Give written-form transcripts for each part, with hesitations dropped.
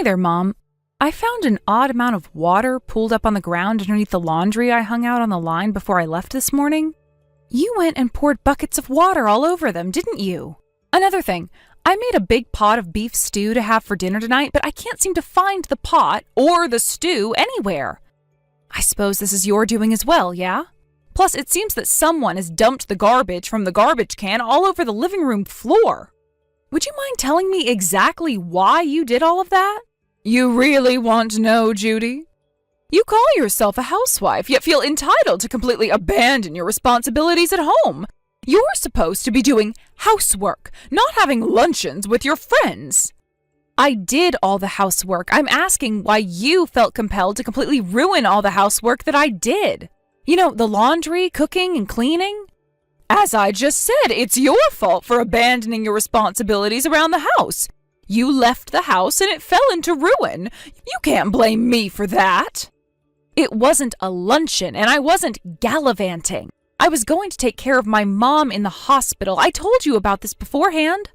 Hey there, Mom. I found an odd amount of water pooled up on the ground underneath the laundry I hung out on the line before I left this morning. You went and poured buckets of water all over them, didn't you? Another thing, I made a big pot of beef stew to have for dinner tonight, but I can't seem to find the pot or the stew anywhere. I suppose this is your doing as well, yeah? Plus, it seems that someone has dumped the garbage from the garbage can all over the living room floor. Would you mind telling me exactly why you did all of that? You really want to know, Judy? You call yourself a housewife, yet feel entitled to completely abandon your responsibilities at home. You're supposed to be doing housework, not having luncheons with your friends. I did all the housework. I'm asking why you felt compelled to completely ruin all the housework that I did. You know, the laundry, cooking, and cleaning. As I just said, it's your fault for abandoning your responsibilities around the house. You left the house and it fell into ruin. You can't blame me for that. It wasn't a luncheon, and I wasn't gallivanting. I was going to take care of my mom in the hospital. I told you about this beforehand.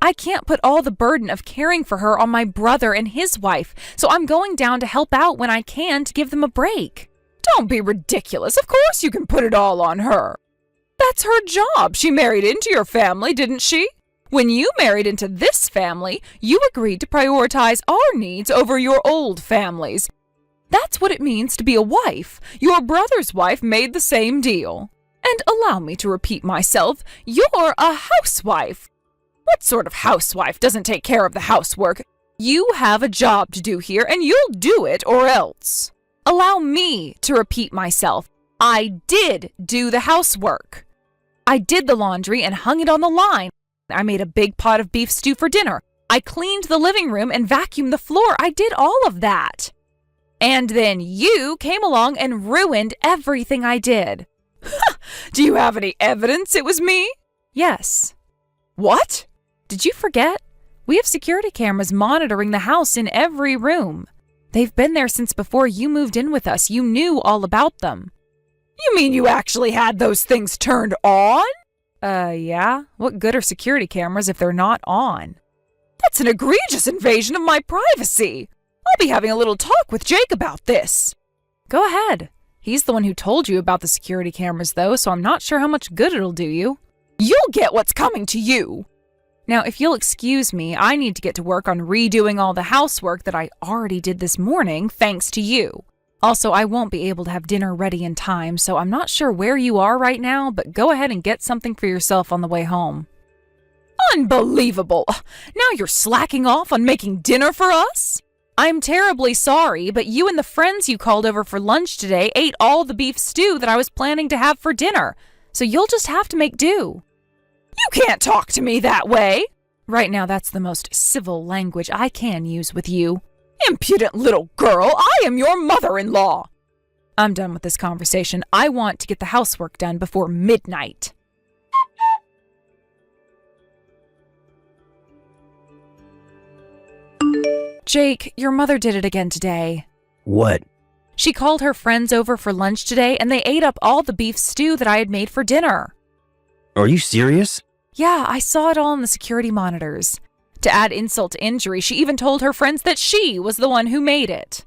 I can't put all the burden of caring for her on my brother and his wife, so I'm going down to help out when I can to give them a break. Don't be ridiculous. Of course you can put it all on her. That's her job. She married into your family, didn't she? When you married into this family, you agreed to prioritize our needs over your old family's. That's what it means to be a wife. Your brother's wife made the same deal. And allow me to repeat myself, you're a housewife. What sort of housewife doesn't take care of the housework? You have a job to do here, and you'll do it or else. Allow me to repeat myself. I did do the housework. I did the laundry and hung it on the line. I made a big pot of beef stew for dinner. I cleaned the living room and vacuumed the floor. I did all of that. And then you came along and ruined everything I did. Do you have any evidence it was me? Yes. What? Did you forget? We have security cameras monitoring the house in every room. They've been there since before you moved in with us. You knew all about them. You mean you actually had those things turned on? Yeah. What good are security cameras if they're not on? That's an egregious invasion of my privacy. I'll be having a little talk with Jake about this. Go ahead. He's the one who told you about the security cameras, though, so I'm not sure how much good it'll do you. You'll get what's coming to you. Now, if you'll excuse me, I need to get to work on redoing all the housework that I already did this morning, thanks to you. Also, I won't be able to have dinner ready in time, so I'm not sure where you are right now, but go ahead and get something for yourself on the way home. Unbelievable! Now you're slacking off on making dinner for us? I'm terribly sorry, but you and the friends you called over for lunch today ate all the beef stew that I was planning to have for dinner, so you'll just have to make do. You can't talk to me that way! Right now, that's the most civil language I can use with you. Impudent little girl, I am your mother-in-law. I'm done with this conversation. I want to get the housework done before midnight. Jake, your mother did it again today. What? She called her friends over for lunch today, and they ate up all the beef stew that I had made for dinner. Are you serious? Yeah, I saw it all on the security monitors. To add insult to injury, she even told her friends that she was the one who made it.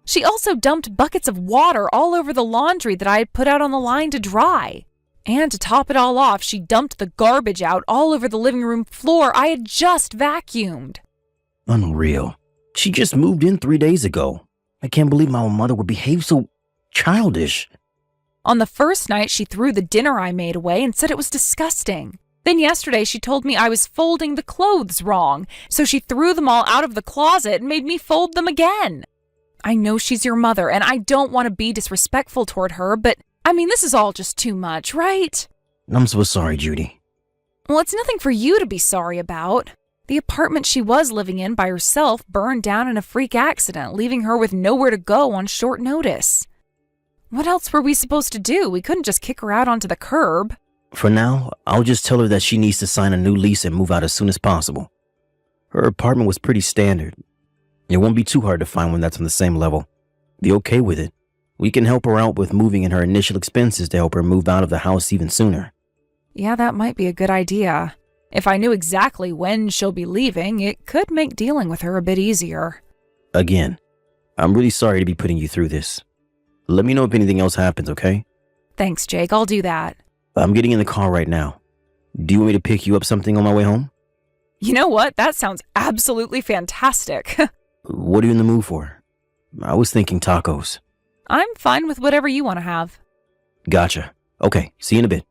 She also dumped buckets of water all over the laundry that I had put out on the line to dry. And to top it all off, she dumped the garbage out all over the living room floor I had just vacuumed. Unreal. She just moved in 3 days ago. I can't believe my mother would behave so childish. On the first night, she threw the dinner I made away and said it was disgusting. Then yesterday, she told me I was folding the clothes wrong, so she threw them all out of the closet and made me fold them again. I know she's your mother, and I don't want to be disrespectful toward her, but, this is all just too much, right? I'm so sorry, Judy. Well, it's nothing for you to be sorry about. The apartment she was living in by herself burned down in a freak accident, leaving her with nowhere to go on short notice. What else were we supposed to do? We couldn't just kick her out onto the curb. For now, I'll just tell her that she needs to sign a new lease and move out as soon as possible. Her apartment was pretty standard. It won't be too hard to find one that's on the same level. Be okay with it. We can help her out with moving in her initial expenses to help her move out of the house even sooner. Yeah, that might be a good idea. If I knew exactly when she'll be leaving, it could make dealing with her a bit easier. Again, I'm really sorry to be putting you through this. Let me know if anything else happens, okay? Thanks, Jake. I'll do that. I'm getting in the car right now. Do you want me to pick you up something on my way home? You know what? That sounds absolutely fantastic. What are you in the mood for? I was thinking tacos. I'm fine with whatever you want to have. Gotcha. Okay, see you in a bit.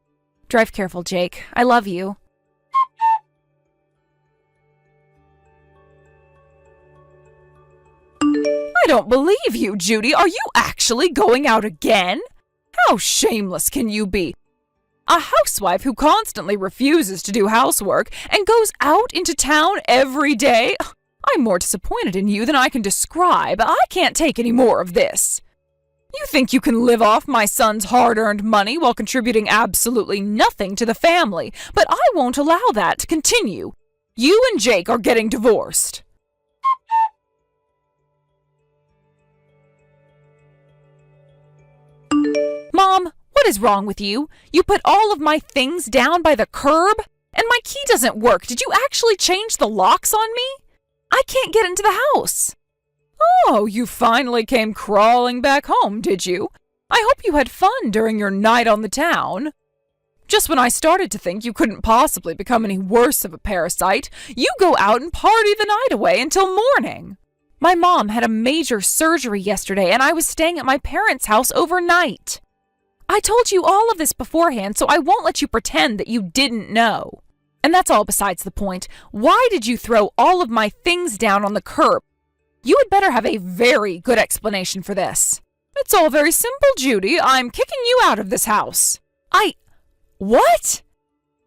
Drive careful, Jake. I love you. I don't believe you, Judy. Are you actually going out again? How shameless can you be? A housewife who constantly refuses to do housework and goes out into town every day? I'm more disappointed in you than I can describe. I can't take any more of this. You think you can live off my son's hard-earned money while contributing absolutely nothing to the family, but I won't allow that to continue. You and Jake are getting divorced. Mom, what is wrong with you? You put all of my things down by the curb, and my key doesn't work. Did you actually change the locks on me? I can't get into the house. Oh, you finally came crawling back home, did you? I hope you had fun during your night on the town. Just when I started to think you couldn't possibly become any worse of a parasite, you go out and party the night away until morning. My mom had a major surgery yesterday, and I was staying at my parents' house overnight. I told you all of this beforehand, so I won't let you pretend that you didn't know. And that's all besides the point. Why did you throw all of my things down on the curb? You had better have a very good explanation for this. It's all very simple, Judy. I'm kicking you out of this house. What?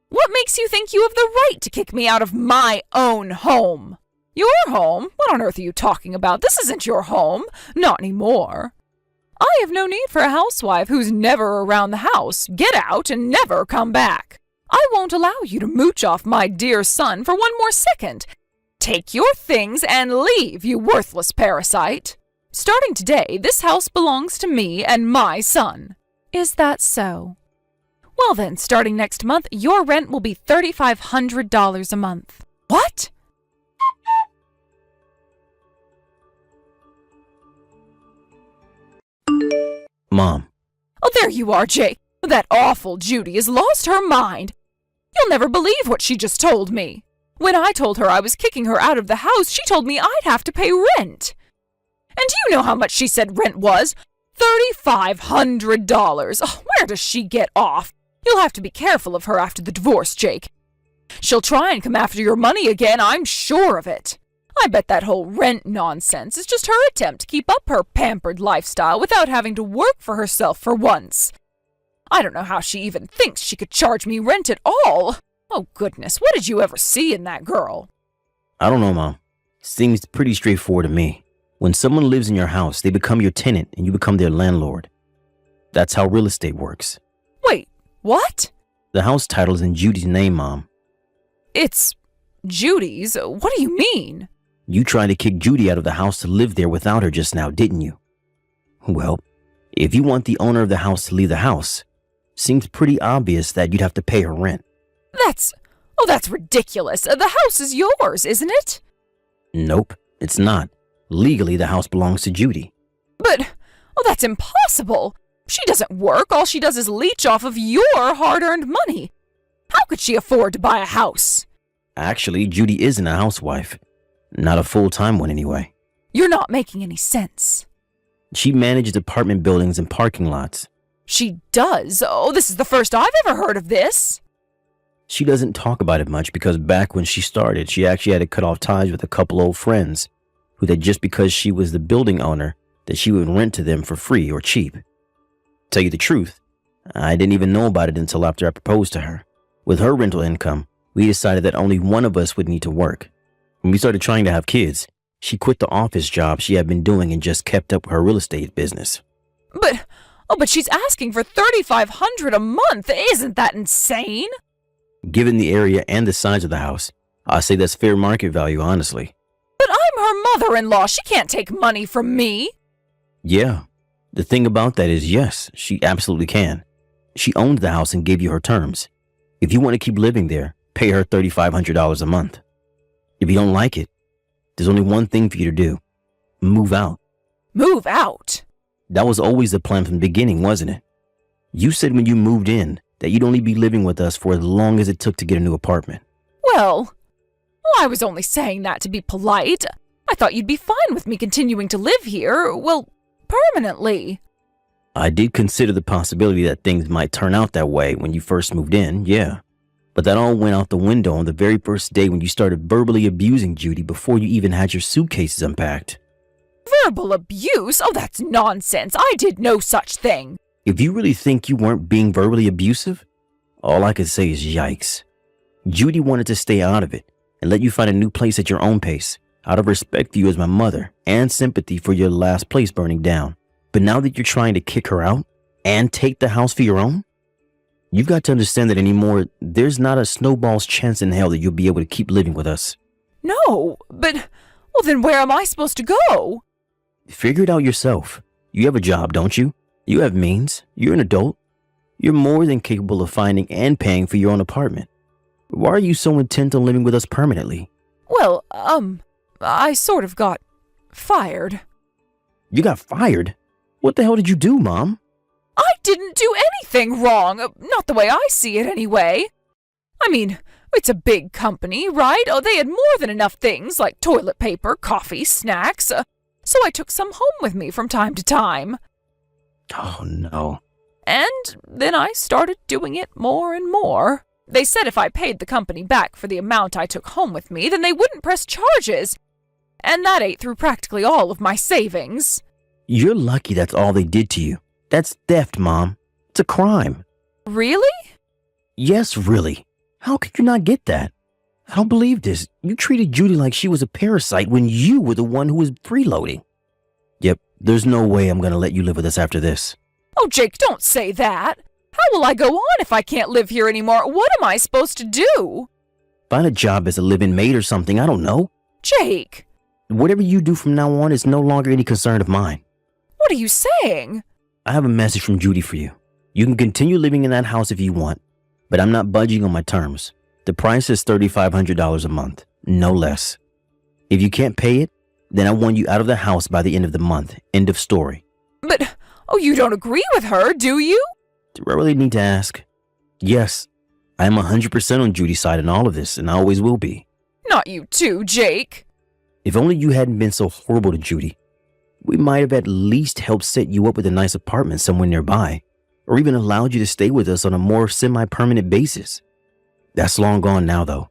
What makes you think you have the right to kick me out of my own home? Your home? What on earth are you talking about? This isn't your home. Not anymore. I have no need for a housewife who's never around the house. Get out and never come back. I won't allow you to mooch off my dear son for one more second. Take your things and leave, you worthless parasite. Starting today, this house belongs to me and my son. Is that so? Well then, starting next month, your rent will be $3,500 a month. What? Mom. Oh, there you are, Jake. That awful Judy has lost her mind. You'll never believe what she just told me. When I told her I was kicking her out of the house, she told me I'd have to pay rent. And do you know how much she said rent was? $3,500. Oh, where does she get off? You'll have to be careful of her after the divorce, Jake. She'll try and come after your money again, I'm sure of it. I bet that whole rent nonsense is just her attempt to keep up her pampered lifestyle without having to work for herself for once. I don't know how she even thinks she could charge me rent at all. Oh, goodness, what did you ever see in that girl? I don't know, Mom. Seems pretty straightforward to me. When someone lives in your house, they become your tenant and you become their landlord. That's how real estate works. Wait, what? The house title is in Judy's name, Mom. It's Judy's? What do you mean? You tried to kick Judy out of the house to live there without her just now, didn't you? Well, if you want the owner of the house to leave the house, seems pretty obvious that you'd have to pay her rent. That's ridiculous. The house is yours, isn't it? Nope, it's not. Legally, the house belongs to Judy. But, that's impossible. She doesn't work. All she does is leech off of your hard-earned money. How could she afford to buy a house? Actually, Judy isn't a housewife. Not a full-time one, anyway. You're not making any sense. She manages apartment buildings and parking lots. She does? Oh, this is the first I've ever heard of this. She doesn't talk about it much because back when she started, she actually had to cut off ties with a couple old friends who said just because she was the building owner that she would rent to them for free or cheap. Tell you the truth, I didn't even know about it until after I proposed to her. With her rental income, we decided that only one of us would need to work. When we started trying to have kids, she quit the office job she had been doing and just kept up her real estate business. But she's asking for $3,500 a month. Isn't that insane? Given the area and the size of the house, I say that's fair market value, honestly. But I'm her mother-in-law. She can't take money from me. Yeah. The thing about that is, yes, she absolutely can. She owned the house and gave you her terms. If you want to keep living there, pay her $3,500 a month. If you don't like it, there's only one thing for you to do. Move out. Move out? That was always the plan from the beginning, wasn't it? You said when you moved in that you'd only be living with us for as long as it took to get a new apartment. Well, I was only saying that to be polite. I thought you'd be fine with me continuing to live here, well, permanently. I did consider the possibility that things might turn out that way when you first moved in, yeah. But that all went out the window on the very first day when you started verbally abusing Judy before you even had your suitcases unpacked. Verbal abuse? Oh, that's nonsense. I did no such thing. If you really think you weren't being verbally abusive, all I could say is yikes. Judy wanted to stay out of it and let you find a new place at your own pace, out of respect for you as my mother and sympathy for your last place burning down. But now that you're trying to kick her out and take the house for your own, you've got to understand that anymore, there's not a snowball's chance in hell that you'll be able to keep living with us. No, but, well, then where am I supposed to go? Figure it out yourself. You have a job, don't you? You have means. You're an adult. You're more than capable of finding and paying for your own apartment. Why are you so intent on living with us permanently? Well, I sort of got fired. You got fired? What the hell did you do, Mom? I didn't do anything wrong. Not the way I see it, anyway. I mean, it's a big company, right? Oh, they had more than enough things like toilet paper, coffee, snacks. So I took some home with me from time to time. Oh, no. And then I started doing it more and more. They said if I paid the company back for the amount I took home with me, then they wouldn't press charges. And that ate through practically all of my savings. You're lucky that's all they did to you. That's theft, Mom. It's a crime. Really? Yes, really. How could you not get that? I don't believe this. You treated Judy like she was a parasite when you were the one who was freeloading. Yep, there's no way I'm going to let you live with us after this. Oh, Jake, don't say that. How will I go on if I can't live here anymore? What am I supposed to do? Find a job as a live-in maid or something, I don't know. Jake! Whatever you do from now on is no longer any concern of mine. What are you saying? I have a message from Judy for you. You can continue living in that house if you want, but I'm not budging on my terms. The price is $3,500 a month, no less. If you can't pay it, then I want you out of the house by the end of the month. End of story. But, oh, you don't agree with her, do you? Do I really need to ask? Yes, I am 100% on Judy's side in all of this, and I always will be. Not you too, Jake. If only you hadn't been so horrible to Judy, we might have at least helped set you up with a nice apartment somewhere nearby, or even allowed you to stay with us on a more semi-permanent basis. That's long gone now, though,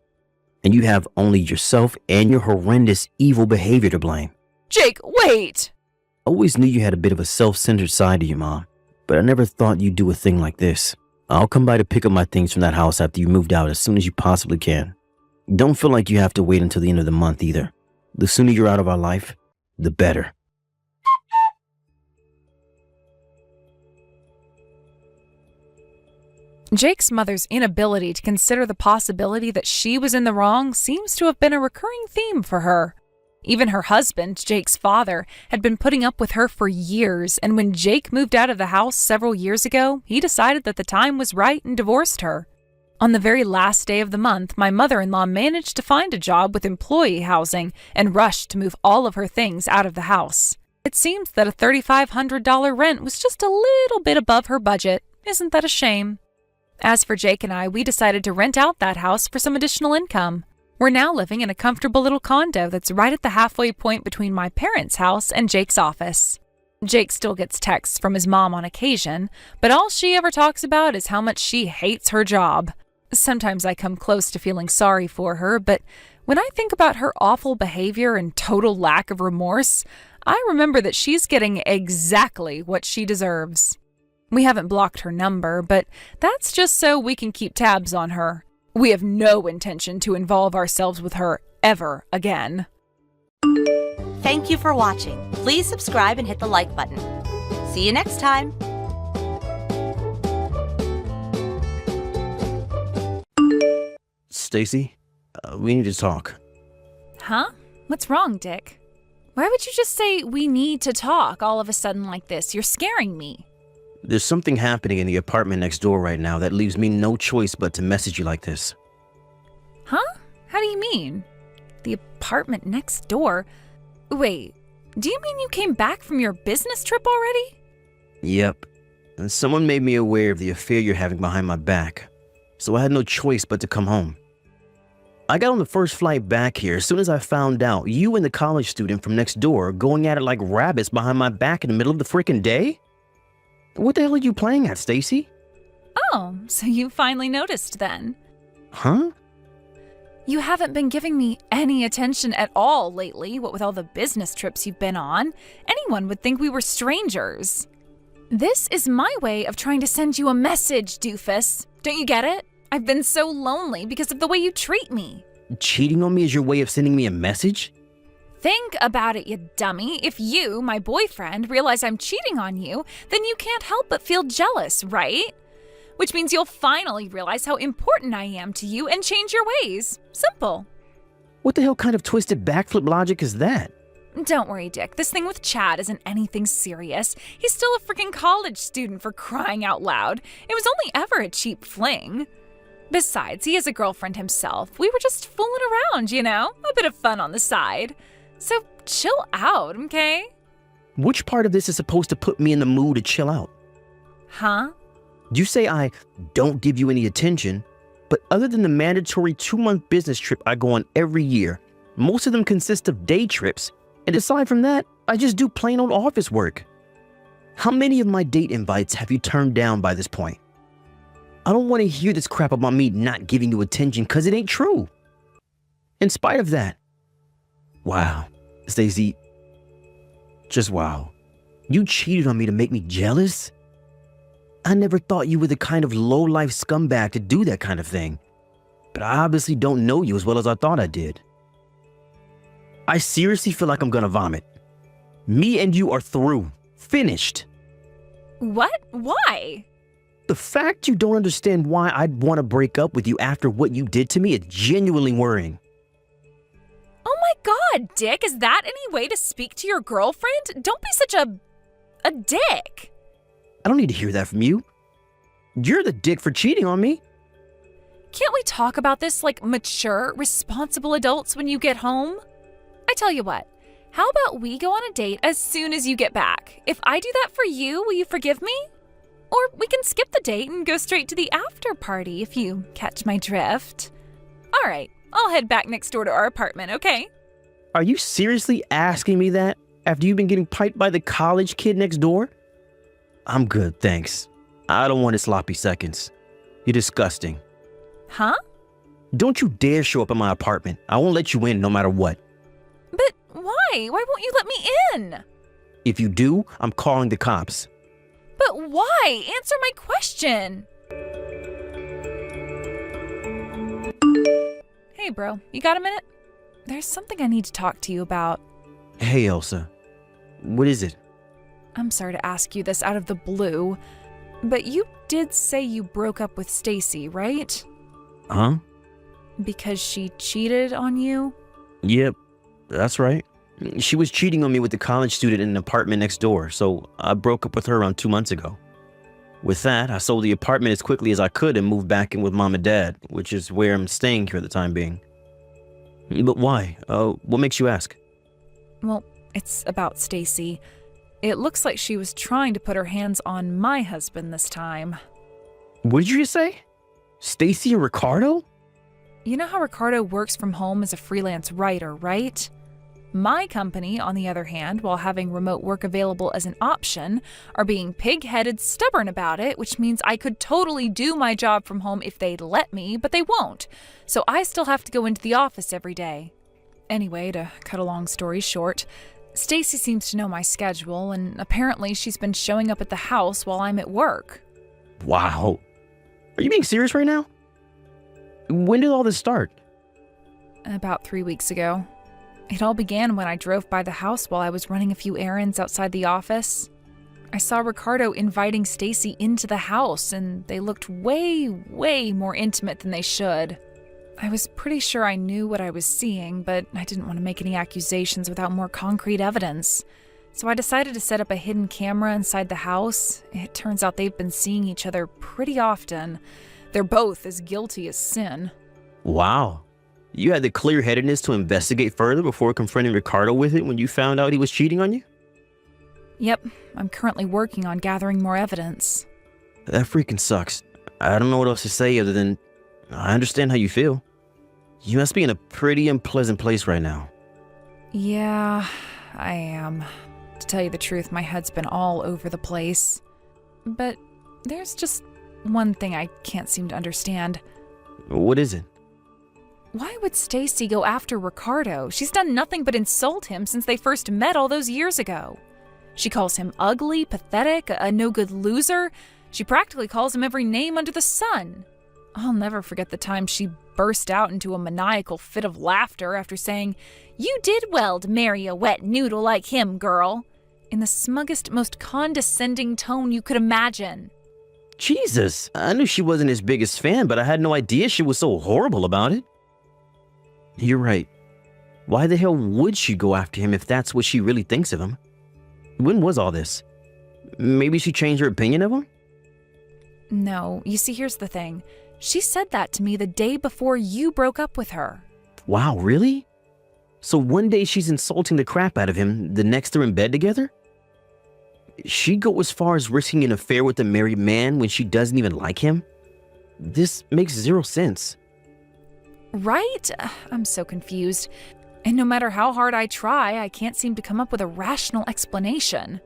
and you have only yourself and your horrendous, evil behavior to blame. Jake, wait! I always knew you had a bit of a self-centered side to you, Mom, but I never thought you'd do a thing like this. I'll come by to pick up my things from that house after you moved out as soon as you possibly can. Don't feel like you have to wait until the end of the month either. The sooner you're out of our life, the better. Jake's mother's inability to consider the possibility that she was in the wrong seems to have been a recurring theme for her. Even her husband, Jake's father, had been putting up with her for years, and when Jake moved out of the house several years ago, he decided that the time was right and divorced her. On the very last day of the month, my mother-in-law managed to find a job with employee housing and rushed to move all of her things out of the house. It seems that a $3,500 rent was just a little bit above her budget. Isn't that a shame? As for Jake and I, we decided to rent out that house for some additional income. We're now living in a comfortable little condo that's right at the halfway point between my parents' house and Jake's office. Jake still gets texts from his mom on occasion, but all she ever talks about is how much she hates her job. Sometimes I come close to feeling sorry for her, but when I think about her awful behavior and total lack of remorse, I remember that she's getting exactly what she deserves. We haven't blocked her number, but that's just so we can keep tabs on her. We have no intention to involve ourselves with her ever again. Thank you for watching. Please subscribe and hit the like button. See you next time. Stacy, we need to talk. Huh? What's wrong, Dick? Why would you just say we need to talk all of a sudden like this? You're scaring me. There's something happening in the apartment next door right now that leaves me no choice but to message you like this. Huh? How do you mean? The apartment next door? Wait, Do you mean you came back from your business trip already? Yep. And someone made me aware of the affair you're having behind my back, so I had no choice but to come home. I got on the first flight back here as soon as I found out you and the college student from next door are going at it like rabbits behind my back in the middle of the frickin' day. What the hell are you playing at, Stacy? Oh, so you finally noticed then. Huh? You haven't been giving me any attention at all lately, what with all the business trips you've been on. Anyone would think we were strangers. This is my way of trying to send you a message, doofus. Don't you get it? I've been so lonely because of the way you treat me. Cheating on me is your way of sending me a message? Think about it, you dummy. If you, my boyfriend, realize I'm cheating on you, then you can't help but feel jealous, right? Which means you'll finally realize how important I am to you and change your ways. Simple. What the hell kind of twisted backflip logic is that? Don't worry, Dick. This thing with Chad isn't anything serious. He's still a freaking college student, for crying out loud. It was only ever a cheap fling. Besides, he has a girlfriend himself. We were just fooling around, you know? A bit of fun on the side. So chill out, okay? Which part of this is supposed to put me in the mood to chill out? Huh? You say I don't give you any attention, but other than the mandatory 2-month business trip I go on every year, most of them consist of day trips, and aside from that, I just do plain old office work. How many of my date invites have you turned down by this point? I don't want to hear this crap about me not giving you attention because it ain't true. In spite of that, wow, Stacey, just wow. You cheated on me to make me jealous? I never thought you were the kind of low-life scumbag to do that kind of thing. But I obviously don't know you as well as I thought I did. I seriously feel like I'm gonna vomit. Me and you are through. Finished. What? Why? The fact you don't understand why I'd want to break up with you after what you did to me is genuinely worrying. Oh my god, Dick, is that any way to speak to your girlfriend? Don't be such a dick. I don't need to hear that from you. You're the dick for cheating on me. Can't we talk about this like mature, responsible adults when you get home? I tell you what, how about we go on a date as soon as you get back? If I do that for you, will you forgive me? Or we can skip the date and go straight to the after party if you catch my drift. All right, I'll head back next door to our apartment, okay? Are you seriously asking me that after you've been getting piped by the college kid next door? I'm good, thanks. I don't want his sloppy seconds. You're disgusting. Huh? Don't you dare show up at my apartment. I won't let you in no matter what. But why? Why won't you let me in? If you do, I'm calling the cops. But why? Answer my question. Hey, bro, you got a minute? There's something I need to talk to you about. Hey, Elsa. What is it? I'm sorry to ask you this out of the blue, but you did say you broke up with Stacy, right? Huh? Because she cheated on you? Yep, that's right. She was cheating on me with the college student in an apartment next door, so I broke up with her around 2 months ago. With that, I sold the apartment as quickly as I could and moved back in with Mom and Dad, which is where I'm staying here at the time being. But why? What makes you ask? Well, it's about Stacy. It looks like she was trying to put her hands on my husband this time. What did you just say? Stacy and Ricardo? You know how Ricardo works from home as a freelance writer, right? My company, on the other hand, while having remote work available as an option, are being pig-headed stubborn about it, which means I could totally do my job from home if they'd let me, but they won't. So I still have to go into the office every day. Anyway, to cut a long story short, Stacy seems to know my schedule, and apparently she's been showing up at the house while I'm at work. Wow. Are you being serious right now? When did all this start? About 3 weeks ago. It all began when I drove by the house while I was running a few errands outside the office. I saw Ricardo inviting Stacy into the house, and they looked way more intimate than they should. I was pretty sure I knew what I was seeing, but I didn't want to make any accusations without more concrete evidence. So I decided to set up a hidden camera inside the house. It turns out they've been seeing each other pretty often. They're both as guilty as sin. Wow. You had the clear-headedness to investigate further before confronting Ricardo with it when you found out he was cheating on you? Yep, I'm currently working on gathering more evidence. That freaking sucks. I don't know what else to say other than I understand how you feel. You must be in a pretty unpleasant place right now. Yeah, I am. To tell you the truth, my head's been all over the place. But there's just one thing I can't seem to understand. What is it? Why would Stacy go after Ricardo? She's done nothing but insult him since they first met all those years ago. She calls him ugly, pathetic, a no-good loser. She practically calls him every name under the sun. I'll never forget the time she burst out into a maniacal fit of laughter after saying, "You did well to marry a wet noodle like him, girl," in the smuggest, most condescending tone you could imagine. Jesus, I knew she wasn't his biggest fan, but I had no idea she was so horrible about it. You're right. Why the hell would she go after him if that's what she really thinks of him? When was all this? Maybe she changed her opinion of him? No, you see, here's the thing. She said that to me the day before you broke up with her. Wow, really? So one day she's insulting the crap out of him, the next they're in bed together? She'd go as far as risking an affair with a married man when she doesn't even like him? This makes zero sense. Right? I'm so confused. And no matter how hard I try, I can't seem to come up with a rational explanation.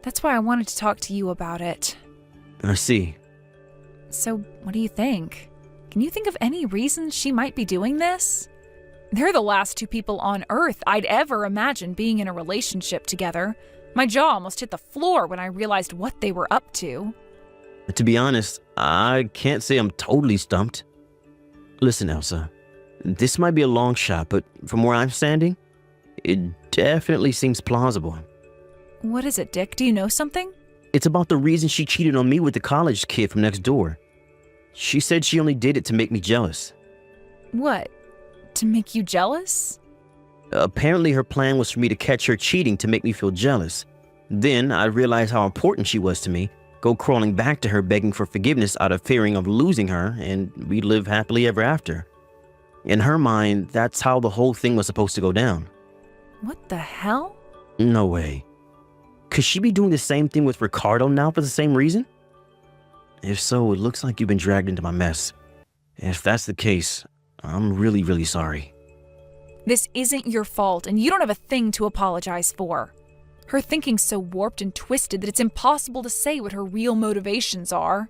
That's why I wanted to talk to you about it. I see. So, what do you think? Can you think of any reasons she might be doing this? They're the last two people on Earth I'd ever imagine being in a relationship together. My jaw almost hit the floor when I realized what they were up to. To be honest, I can't say I'm totally stumped. Listen, Elsa. This might be a long shot, but from where I'm standing, it definitely seems plausible. What is it, Dick? Do you know something? It's about the reason she cheated on me with the college kid from next door. She said she only did it to make me jealous. What? To make you jealous? Apparently her plan was for me to catch her cheating to make me feel jealous. Then I realized how important she was to me, go crawling back to her begging for forgiveness out of fearing of losing her, and we'd live happily ever after. In her mind, that's how the whole thing was supposed to go down. What the hell? No way. Could she be doing the same thing with Ricardo now for the same reason? If so, it looks like you've been dragged into my mess. If that's the case, I'm really, really sorry. This isn't your fault, and you don't have a thing to apologize for. Her thinking's so warped and twisted that it's impossible to say what her real motivations are.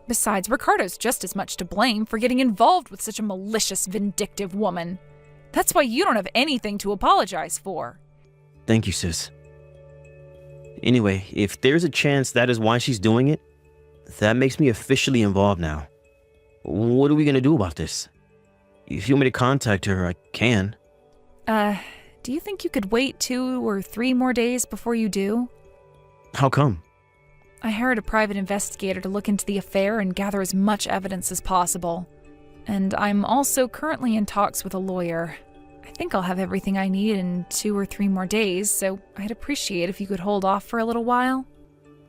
Besides, Ricardo's just as much to blame for getting involved with such a malicious, vindictive woman. That's why you don't have anything to apologize for. Thank you, sis. Anyway, if there's a chance that is why she's doing it, that makes me officially involved now. What are we gonna do about this? If you want me to contact her, I can. Do you think you could wait 2 or 3 more days before you do? How come? I hired a private investigator to look into the affair and gather as much evidence as possible. And I'm also currently in talks with a lawyer. I think I'll have everything I need in 2 or 3 more days, so I'd appreciate if you could hold off for a little while.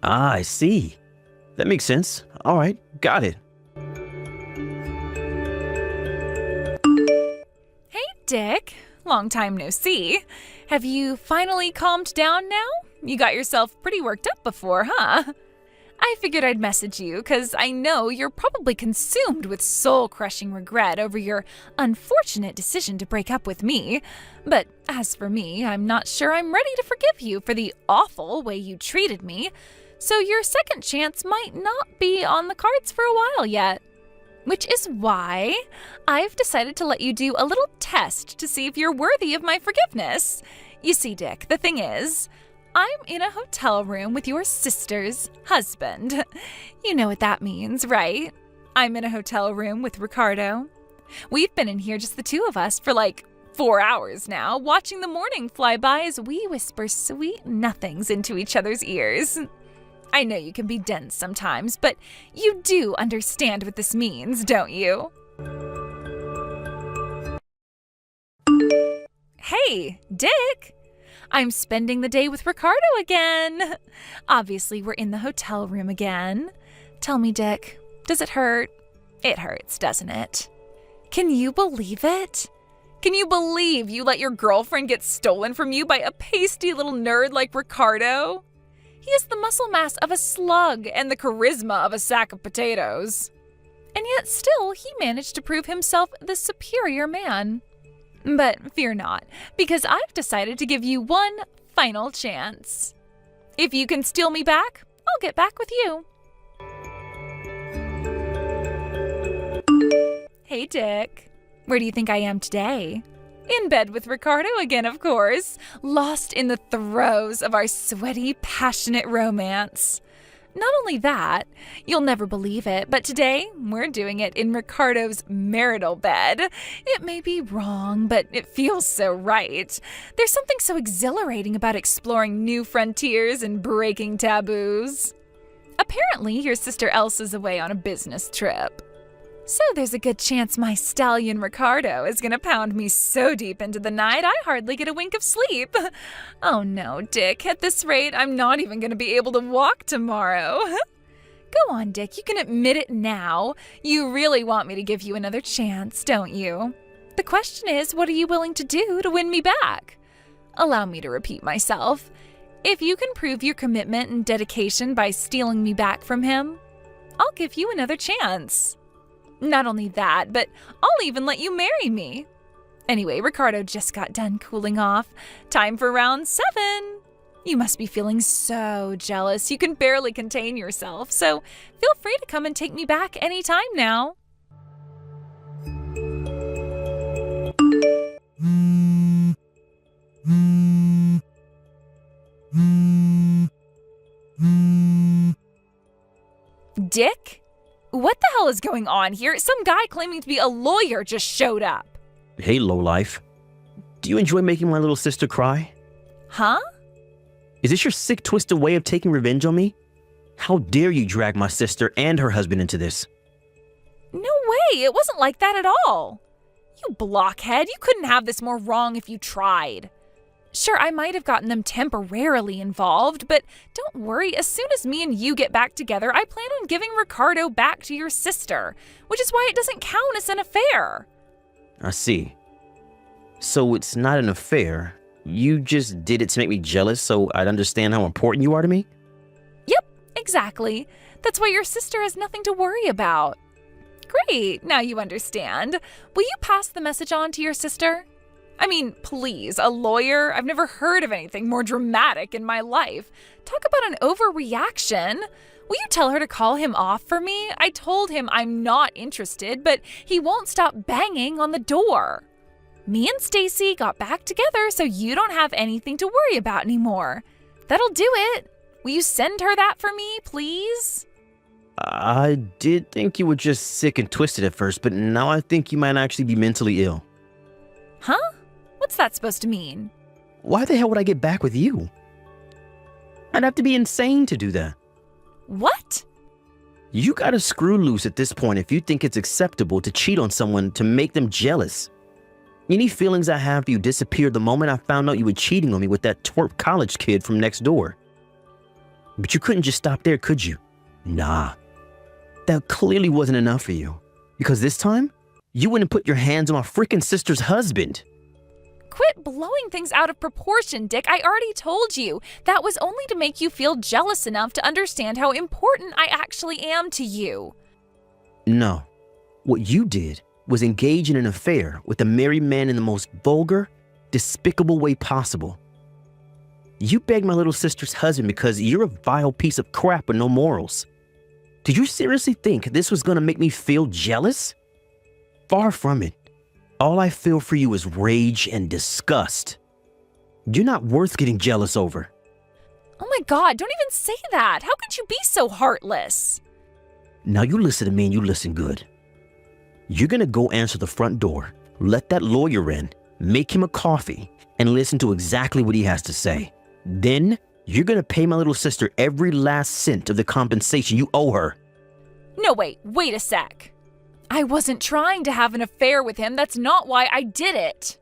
Ah, I see. That makes sense. All right, got it. Hey, Dick. Long time no see. Have you finally calmed down now? You got yourself pretty worked up before, huh? I figured I'd message you because I know you're probably consumed with soul-crushing regret over your unfortunate decision to break up with me. But as for me, I'm not sure I'm ready to forgive you for the awful way you treated me, so your second chance might not be on the cards for a while yet. Which is why I've decided to let you do a little test to see if you're worthy of my forgiveness. You see, Dick, the thing is, I'm in a hotel room with your sister's husband. You know what that means, right? I'm in a hotel room with Ricardo. We've been in here just the two of us for like 4 hours now, watching the morning fly by as we whisper sweet nothings into each other's ears. I know you can be dense sometimes, but you do understand what this means, don't you? Hey, Dick! I'm spending the day with Ricardo again. Obviously, we're in the hotel room again. Tell me, Dick, does it hurt? It hurts, doesn't it? Can you believe it? Can you believe you let your girlfriend get stolen from you by a pasty little nerd like Ricardo? He has the muscle mass of a slug and the charisma of a sack of potatoes. And yet still, he managed to prove himself the superior man. But fear not, because I've decided to give you one final chance. If you can steal me back, I'll get back with you. Hey, Dick. Where do you think I am today? In bed with Ricardo again, of course, lost in the throes of our sweaty, passionate romance. Not only that, you'll never believe it, but today we're doing it in Ricardo's marital bed. It may be wrong, but it feels so right. There's something so exhilarating about exploring new frontiers and breaking taboos. Apparently, your sister Elsa's away on a business trip. So there's a good chance my stallion Ricardo is gonna pound me so deep into the night I hardly get a wink of sleep. Oh no, Dick, at this rate I'm not even gonna be able to walk tomorrow. Go on, Dick, you can admit it now. You really want me to give you another chance, don't you? The question is, what are you willing to do to win me back? Allow me to repeat myself. If you can prove your commitment and dedication by stealing me back from him, I'll give you another chance. Not only that, but I'll even let you marry me. Anyway, Ricardo just got done cooling off. Time for round 7. You must be feeling so jealous you can barely contain yourself, so feel free to come and take me back anytime now. Dick? What the hell is going on here? Some guy claiming to be a lawyer just showed up. Hey, lowlife. Do you enjoy making my little sister cry? Huh? Is this your sick, twisted way of taking revenge on me? How dare you drag my sister and her husband into this? No way, it wasn't like that at all. You blockhead, you couldn't have this more wrong if you tried. Sure, I might have gotten them temporarily involved, but don't worry, as soon as me and you get back together, I plan on giving Ricardo back to your sister, which is why it doesn't count as an affair. I see. So it's not an affair. You just did it to make me jealous so I'd understand how important you are to me? Yep, exactly. That's why your sister has nothing to worry about. Great, now you understand. Will you pass the message on to your sister? I mean, please, a lawyer? I've never heard of anything more dramatic in my life. Talk about an overreaction. Will you tell her to call him off for me? I told him I'm not interested, but he won't stop banging on the door. Me and Stacy got back together so you don't have anything to worry about anymore. That'll do it. Will you send her that for me, please? I did think you were just sick and twisted at first, but now I think you might actually be mentally ill. Huh? What's that supposed to mean? Why the hell would I get back with you? I'd have to be insane to do that. What? You gotta screw loose at this point if you think it's acceptable to cheat on someone to make them jealous. Any feelings I have for you disappeared the moment I found out you were cheating on me with that twerp college kid from next door. But you couldn't just stop there, could you? Nah. That clearly wasn't enough for you. Because this time, you wouldn't put your hands on my freaking sister's husband. Quit blowing things out of proportion, Dick. I already told you. That was only to make you feel jealous enough to understand how important I actually am to you. No. What you did was engage in an affair with a married man in the most vulgar, despicable way possible. You begged my little sister's husband because you're a vile piece of crap with no morals. Did you seriously think this was gonna make me feel jealous? Far from it. All I feel for you is rage and disgust. You're not worth getting jealous over. Oh my God, don't even say that. How could you be so heartless? Now you listen to me and you listen good. You're gonna go answer the front door, let that lawyer in, make him a coffee, and listen to exactly what he has to say. Then, you're gonna pay my little sister every last cent of the compensation you owe her. No, wait a sec. I wasn't trying to have an affair with him. That's not why I did it.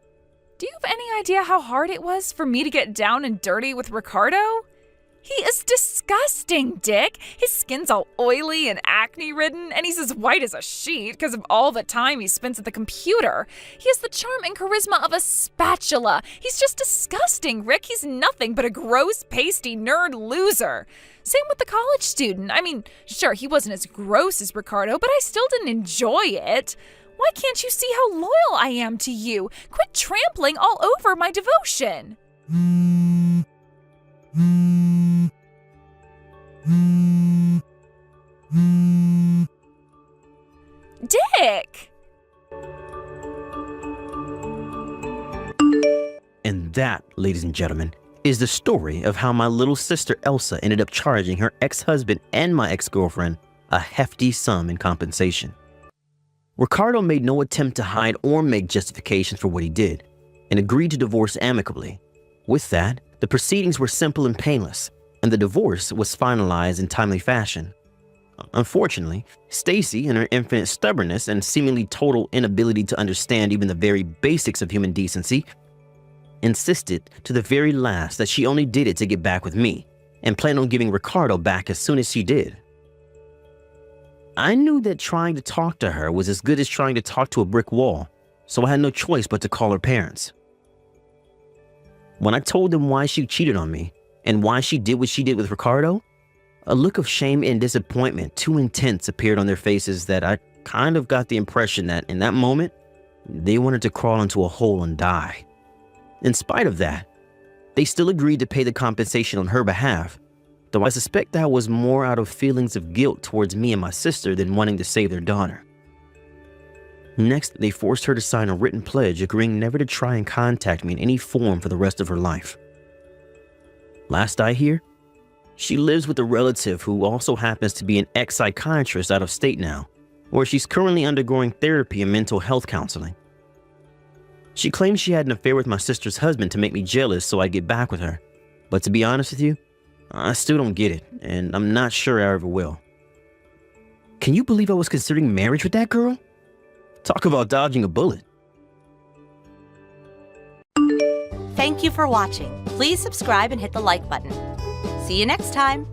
Do you have any idea how hard it was for me to get down and dirty with Ricardo? He is disgusting, Dick. His skin's all oily and acne-ridden, and he's as white as a sheet because of all the time he spends at the computer. He has the charm and charisma of a spatula. He's just disgusting, Rick. He's nothing but a gross, pasty nerd loser. Same with the college student. I mean, sure, he wasn't as gross as Ricardo, but I still didn't enjoy it. Why can't you see how loyal I am to you? Quit trampling all over my devotion. Dick! And that, ladies and gentlemen, is the story of how my little sister Elsa ended up charging her ex-husband and my ex-girlfriend a hefty sum in compensation. Ricardo made no attempt to hide or make justifications for what he did, and agreed to divorce amicably. With that, the proceedings were simple and painless, and the divorce was finalized in timely fashion. Unfortunately, Stacy, in her infinite stubbornness and seemingly total inability to understand even the very basics of human decency, insisted to the very last that she only did it to get back with me, and planned on giving Ricardo back as soon as she did. I knew that trying to talk to her was as good as trying to talk to a brick wall, so I had no choice but to call her parents. When I told them why she cheated on me, and why she did what she did with Ricardo, a look of shame and disappointment too intense appeared on their faces that I kind of got the impression that in that moment, they wanted to crawl into a hole and die. In spite of that, they still agreed to pay the compensation on her behalf, though I suspect that was more out of feelings of guilt towards me and my sister than wanting to save their daughter. Next, they forced her to sign a written pledge agreeing never to try and contact me in any form for the rest of her life. Last I hear, she lives with a relative who also happens to be an ex-psychiatrist out of state now, where she's currently undergoing therapy and mental health counseling. She claims she had an affair with my sister's husband to make me jealous so I'd get back with her, but to be honest with you, I still don't get it, and I'm not sure I ever will. Can you believe I was considering marriage with that girl? Talk about dodging a bullet. Thank you for watching. Please subscribe and hit the like button. See you next time.